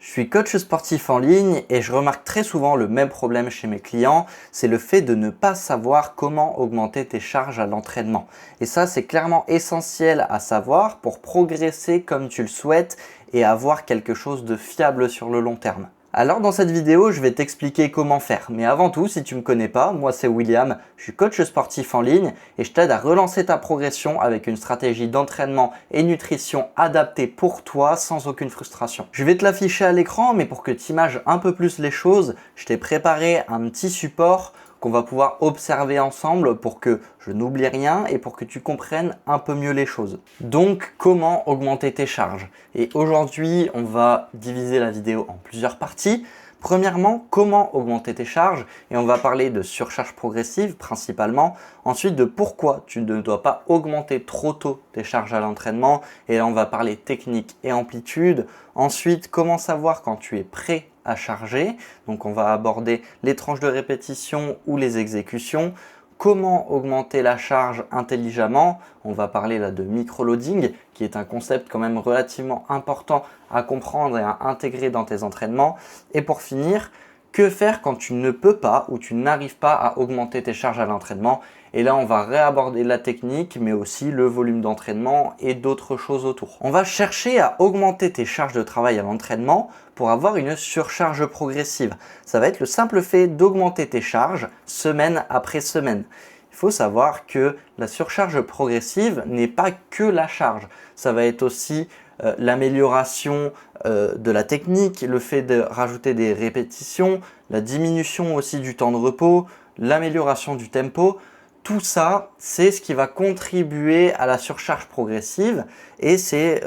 Je suis coach sportif en ligne et je remarque très souvent le même problème chez mes clients, c'est le fait de ne pas savoir comment augmenter tes charges à l'entraînement. Et ça, c'est clairement essentiel à savoir pour progresser comme tu le souhaites et avoir quelque chose de fiable sur le long terme. Alors dans cette vidéo, je vais t'expliquer comment faire. Mais avant tout, si tu ne me connais pas, moi c'est William, je suis coach sportif en ligne et je t'aide à relancer ta progression avec une stratégie d'entraînement et nutrition adaptée pour toi sans aucune frustration. Je vais te l'afficher à l'écran, mais pour que tu images un peu plus les choses, je t'ai préparé un petit support qu'on va pouvoir observer ensemble pour que je n'oublie rien et pour que tu comprennes un peu mieux les choses. Donc, comment augmenter tes charges? Et aujourd'hui, on va diviser la vidéo en plusieurs parties. Premièrement, comment augmenter tes charges et on va parler de surcharge progressive principalement. Ensuite, de pourquoi tu ne dois pas augmenter trop tôt tes charges à l'entraînement et là, on va parler technique et amplitude. Ensuite, comment savoir quand tu es prêt à charger. Donc, on va aborder les tranches de répétition ou les exécutions. Comment augmenter la charge intelligemment? On va parler là de microloading, qui est un concept quand même relativement important à comprendre et à intégrer dans tes entraînements. Et pour finir, que faire quand tu ne peux pas ou tu n'arrives pas à augmenter tes charges à l'entraînement? Et là, on va réaborder la technique, mais aussi le volume d'entraînement et d'autres choses autour. On va chercher à augmenter tes charges de travail à l'entraînement pour avoir une surcharge progressive. Ça va être le simple fait d'augmenter tes charges semaine après semaine. Il faut savoir que la surcharge progressive n'est pas que la charge. Ça va être aussi l'amélioration de la technique, le fait de rajouter des répétitions, la diminution aussi du temps de repos, l'amélioration du tempo. Tout ça, c'est ce qui va contribuer à la surcharge progressive et c'est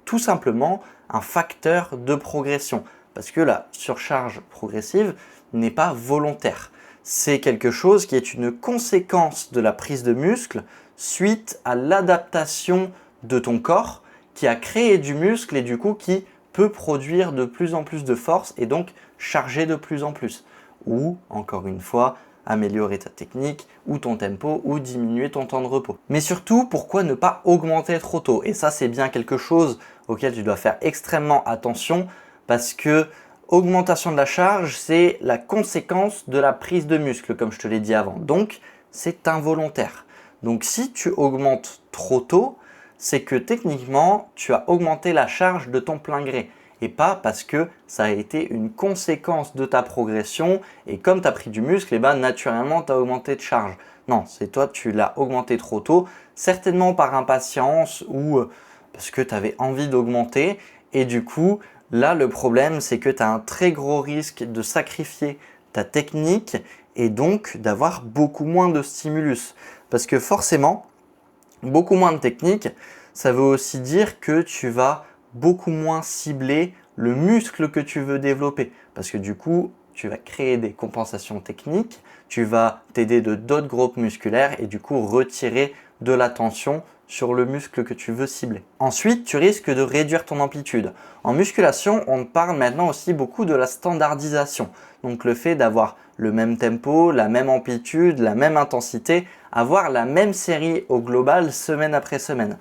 tout simplement un facteur de progression parce que la surcharge progressive n'est pas volontaire. C'est quelque chose qui est une conséquence de la prise de muscle suite à l'adaptation de ton corps qui a créé du muscle et du coup qui peut produire de plus en plus de force et donc charger de plus en plus. Ou, encore une fois, améliorer ta technique ou ton tempo ou diminuer ton temps de repos. Mais surtout, pourquoi ne pas augmenter trop tôt? Et ça, c'est bien quelque chose auquel tu dois faire extrêmement attention parce que augmentation de la charge, c'est la conséquence de la prise de muscle, comme je te l'ai dit avant. Donc, c'est involontaire. Donc, si tu augmentes trop tôt, c'est que techniquement, tu as augmenté la charge de ton plein gré et pas parce que ça a été une conséquence de ta progression et comme tu as pris du muscle, et ben naturellement tu as augmenté de charge. Non, c'est toi, tu l'as augmenté trop tôt, certainement par impatience ou parce que tu avais envie d'augmenter et du coup, là le problème c'est que tu as un très gros risque de sacrifier ta technique et donc d'avoir beaucoup moins de stimulus. Parce que forcément, beaucoup moins de technique, ça veut aussi dire que tu vas beaucoup moins cibler le muscle que tu veux développer. Parce que du coup, tu vas créer des compensations techniques, tu vas t'aider de d'autres groupes musculaires et du coup retirer de la tension sur le muscle que tu veux cibler. Ensuite, tu risques de réduire ton amplitude. En musculation, on parle maintenant aussi beaucoup de la standardisation. Donc le fait d'avoir le même tempo, la même amplitude, la même intensité, avoir la même série au global semaine après semaine.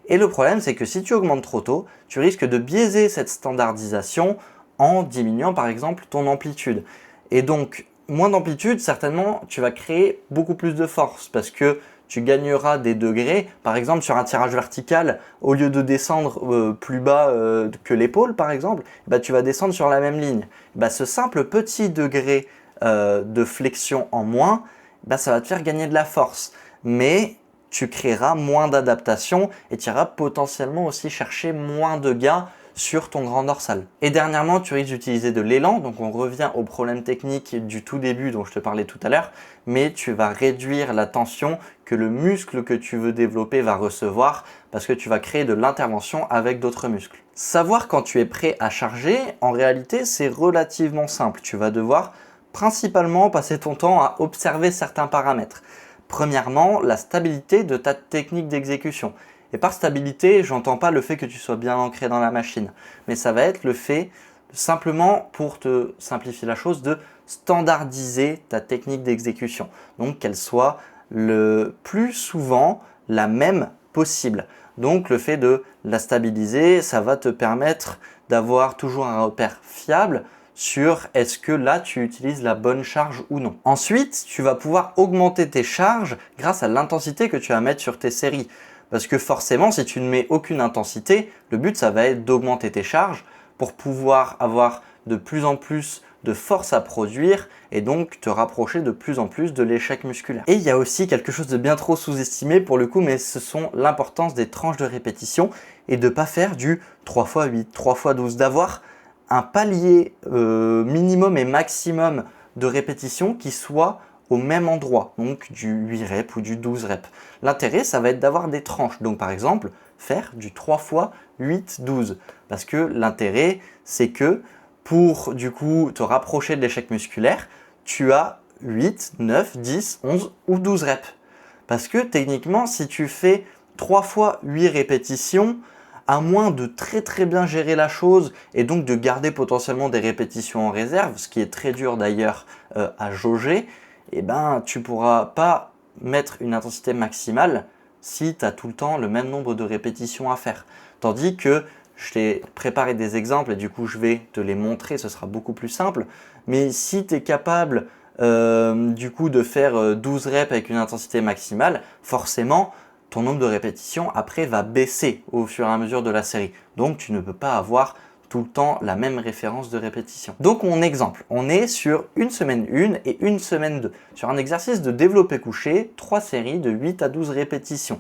Et le problème, c'est que si tu augmentes trop tôt, tu risques de biaiser cette standardisation en diminuant par exemple ton amplitude. Et donc, moins d'amplitude, certainement, tu vas créer beaucoup plus de force parce que tu gagneras des degrés. Par exemple, sur un tirage vertical, au lieu de descendre plus bas que l'épaule, par exemple, bah, tu vas descendre sur la même ligne. Bah, ce simple petit degré de flexion en moins, bah, ça va te faire gagner de la force. Mais tu créeras moins d'adaptation et tu iras potentiellement aussi chercher moins de gains sur ton grand dorsal. Et dernièrement, tu risques d'utiliser de l'élan, donc on revient au problème technique du tout début dont je te parlais tout à l'heure, mais tu vas réduire la tension que le muscle que tu veux développer va recevoir parce que tu vas créer de l'intervention avec d'autres muscles. Savoir quand tu es prêt à charger, en réalité, c'est relativement simple. Tu vas devoir principalement passer ton temps à observer certains paramètres. Premièrement, la stabilité de ta technique d'exécution. Et par stabilité, j'entends pas le fait que tu sois bien ancré dans la machine, mais ça va être le fait simplement, pour te simplifier la chose, de standardiser ta technique d'exécution. Donc qu'elle soit le plus souvent la même possible. Donc le fait de la stabiliser, ça va te permettre d'avoir toujours un repère fiable sur est-ce que là tu utilises la bonne charge ou non. Ensuite, tu vas pouvoir augmenter tes charges grâce à l'intensité que tu vas mettre sur tes séries. Parce que forcément, si tu ne mets aucune intensité, le but ça va être d'augmenter tes charges pour pouvoir avoir de plus en plus de force à produire et donc te rapprocher de plus en plus de l'échec musculaire. Et il y a aussi quelque chose de bien trop sous-estimé pour le coup, mais ce sont l'importance des tranches de répétition et de ne pas faire du 3x8, 3x12, d'avoir un palier minimum et maximum de répétitions qui soit au même endroit, donc du 8 reps ou du 12 reps. L'intérêt, ça va être d'avoir des tranches. Donc par exemple, faire du 3x8, 12. Parce que l'intérêt, c'est que pour du coup te rapprocher de l'échec musculaire, tu as 8, 9, 10, 11 ou 12 reps. Parce que techniquement, si tu fais 3 fois 8 répétitions, à moins de très bien gérer la chose et donc de garder potentiellement des répétitions en réserve, ce qui est très dur d'ailleurs à jauger, eh ben, tu ne pourras pas mettre une intensité maximale si tu as tout le temps le même nombre de répétitions à faire. Tandis que je t'ai préparé des exemples et du coup je vais te les montrer, ce sera beaucoup plus simple. Mais si tu es capable du coup de faire 12 reps avec une intensité maximale, forcément ton nombre de répétitions après va baisser au fur et à mesure de la série. Donc tu ne peux pas avoir tout le temps la même référence de répétition. Donc mon exemple, on est sur une semaine 1 et une semaine 2. Sur un exercice de développé couché, 3 séries de 8 à 12 répétitions.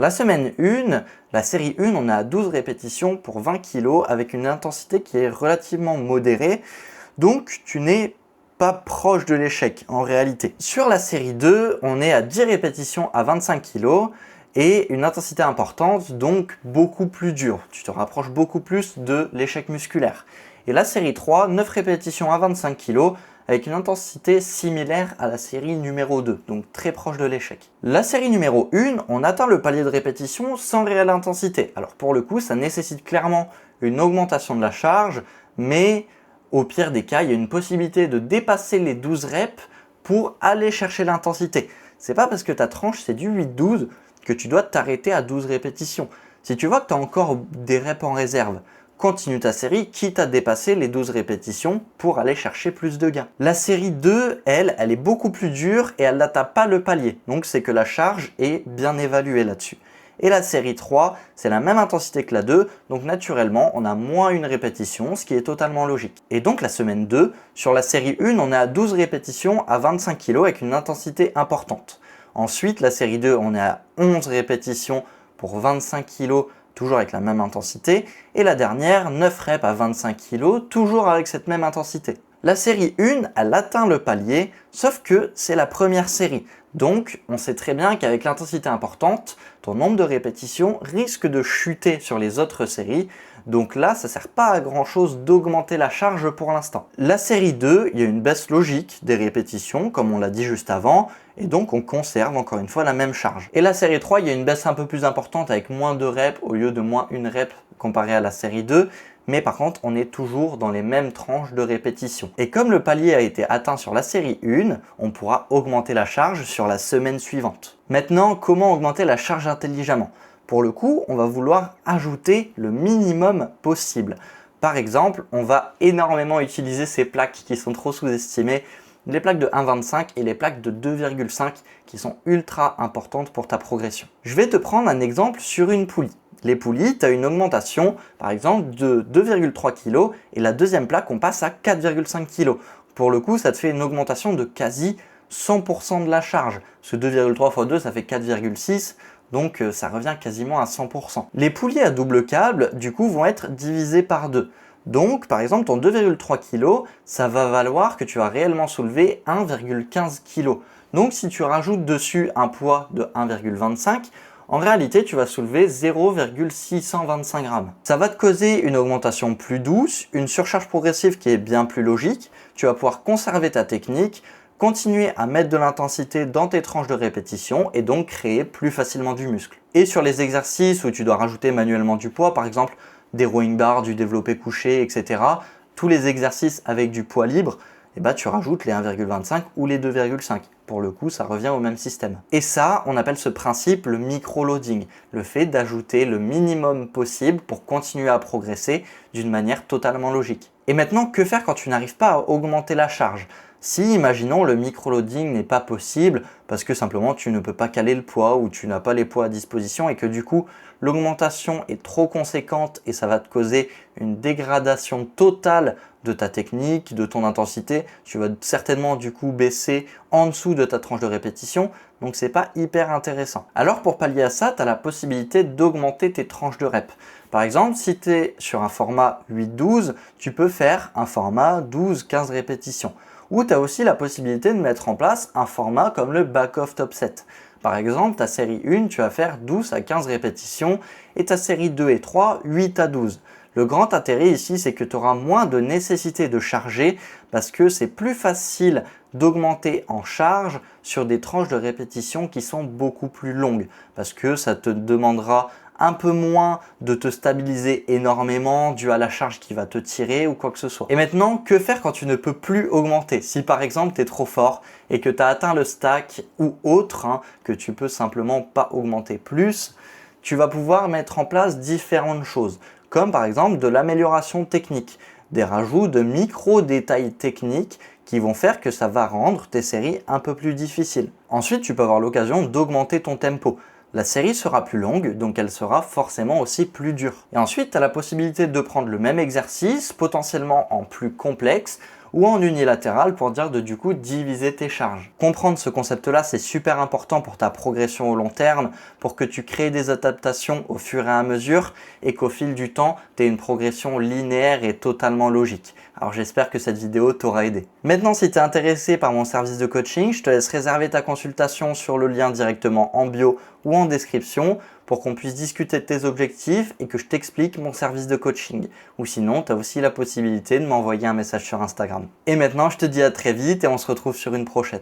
La semaine 1, la série 1, on est à 12 répétitions pour 20 kg avec une intensité qui est relativement modérée. Donc tu n'es pas proche de l'échec en réalité. Sur la série 2, on est à 10 répétitions à 25 kg et une intensité importante, donc beaucoup plus dure. Tu te rapproches beaucoup plus de l'échec musculaire. Et la série 3, 9 répétitions à 25 kg avec une intensité similaire à la série numéro 2, donc très proche de l'échec. La série numéro 1, on atteint le palier de répétition sans réelle intensité. Alors pour le coup, ça nécessite clairement une augmentation de la charge, mais au pire des cas, il y a une possibilité de dépasser les 12 reps pour aller chercher l'intensité. C'est pas parce que ta tranche c'est du 8-12 que tu dois t'arrêter à 12 répétitions. Si tu vois que tu as encore des reps en réserve, continue ta série, quitte à dépasser les 12 répétitions pour aller chercher plus de gains. La série 2, elle est beaucoup plus dure et elle n'atteint pas le palier. Donc c'est que la charge est bien évaluée là-dessus. Et la série 3, c'est la même intensité que la 2, donc naturellement, on a moins une répétition, ce qui est totalement logique. Et donc la semaine 2, sur la série 1, on est à 12 répétitions à 25 kg avec une intensité importante. Ensuite, la série 2, on est à 11 répétitions pour 25 kg, toujours avec la même intensité. Et la dernière, 9 reps à 25 kg, toujours avec cette même intensité. La série 1, elle atteint le palier, sauf que c'est la première série. Donc, on sait très bien qu'avec l'intensité importante, ton nombre de répétitions risque de chuter sur les autres séries. Donc là, ça ne sert pas à grand chose d'augmenter la charge pour l'instant. La série 2, il y a une baisse logique des répétitions, comme on l'a dit juste avant, et donc on conserve encore une fois la même charge. Et la série 3, il y a une baisse un peu plus importante avec moins de reps au lieu de moins une rep comparé à la série 2. Mais par contre, on est toujours dans les mêmes tranches de répétition. Et comme le palier a été atteint sur la série 1, on pourra augmenter la charge sur la semaine suivante. Maintenant, comment augmenter la charge intelligemment? Pour le coup, on va vouloir ajouter le minimum possible. Par exemple, on va énormément utiliser ces plaques qui sont trop sous-estimées, les plaques de 1,25 et les plaques de 2,5 qui sont ultra importantes pour ta progression. Je vais te prendre un exemple sur une poulie. Les poulies, tu as une augmentation par exemple de 2,3 kg et la deuxième plaque, on passe à 4,5 kg. Pour le coup, ça te fait une augmentation de quasi 100% de la charge. Ce 2,3 x 2, ça fait 4,6, donc ça revient quasiment à 100%. Les poulies à double câble, du coup, vont être divisées par 2. Donc, par exemple, ton 2,3 kg, ça va valoir que tu vas réellement soulever 1,15 kg. Donc, si tu rajoutes dessus un poids de 1,25 kg, en réalité, tu vas soulever 0,625 grammes. Ça va te causer une augmentation plus douce, une surcharge progressive qui est bien plus logique. Tu vas pouvoir conserver ta technique, continuer à mettre de l'intensité dans tes tranches de répétition et donc créer plus facilement du muscle. Et sur les exercices où tu dois rajouter manuellement du poids, par exemple des rowing bars, du développé couché, etc., tous les exercices avec du poids libre, tu rajoutes les 1,25 ou les 2,5. pour le coup, ça revient au même système. Et ça, on appelle ce principe le micro-loading, le fait d'ajouter le minimum possible pour continuer à progresser d'une manière totalement logique. Et maintenant, que faire quand tu n'arrives pas à augmenter la charge? Si, imaginons, le micro-loading n'est pas possible parce que simplement tu ne peux pas caler le poids ou tu n'as pas les poids à disposition et que du coup l'augmentation est trop conséquente et ça va te causer une dégradation totale de ta technique, de ton intensité, tu vas certainement du coup baisser en dessous de ta tranche de répétition, donc c'est pas hyper intéressant. Alors pour pallier à ça, tu as la possibilité d'augmenter tes tranches de rep. Par exemple, si tu es sur un format 8-12, tu peux faire un format 12-15 répétitions. Ou tu as aussi la possibilité de mettre en place un format comme le back-off top set. Par exemple, ta série 1, tu vas faire 12 à 15 répétitions et ta série 2 et 3, 8 à 12. Le grand intérêt ici, c'est que tu auras moins de nécessité de charger parce que c'est plus facile d'augmenter en charge sur des tranches de répétition qui sont beaucoup plus longues parce que ça te demandera un peu moins de te stabiliser énormément dû à la charge qui va te tirer ou quoi que ce soit. Et maintenant, que faire quand tu ne peux plus augmenter? Si par exemple tu es trop fort et que tu as atteint le stack ou autre, que tu peux simplement pas augmenter plus, tu vas pouvoir mettre en place différentes choses, comme par exemple de l'amélioration technique, des rajouts de micro-détails techniques qui vont faire que ça va rendre tes séries un peu plus difficiles. Ensuite, tu peux avoir l'occasion d'augmenter ton tempo. La série sera plus longue, donc elle sera forcément aussi plus dure. Et ensuite, tu as la possibilité de prendre le même exercice, potentiellement en plus complexe, ou en unilatéral pour dire de du coup diviser tes charges. Comprendre ce concept-là, c'est super important pour ta progression au long terme, pour que tu crées des adaptations au fur et à mesure et qu'au fil du temps, tu aies une progression linéaire et totalement logique. Alors j'espère que cette vidéo t'aura aidé. Maintenant, si tu es intéressé par mon service de coaching, je te laisse réserver ta consultation sur le lien directement en bio ou en description pour qu'on puisse discuter de tes objectifs et que je t'explique mon service de coaching. Ou sinon, tu as aussi la possibilité de m'envoyer un message sur Instagram. Et maintenant, je te dis à très vite et on se retrouve sur une prochaine.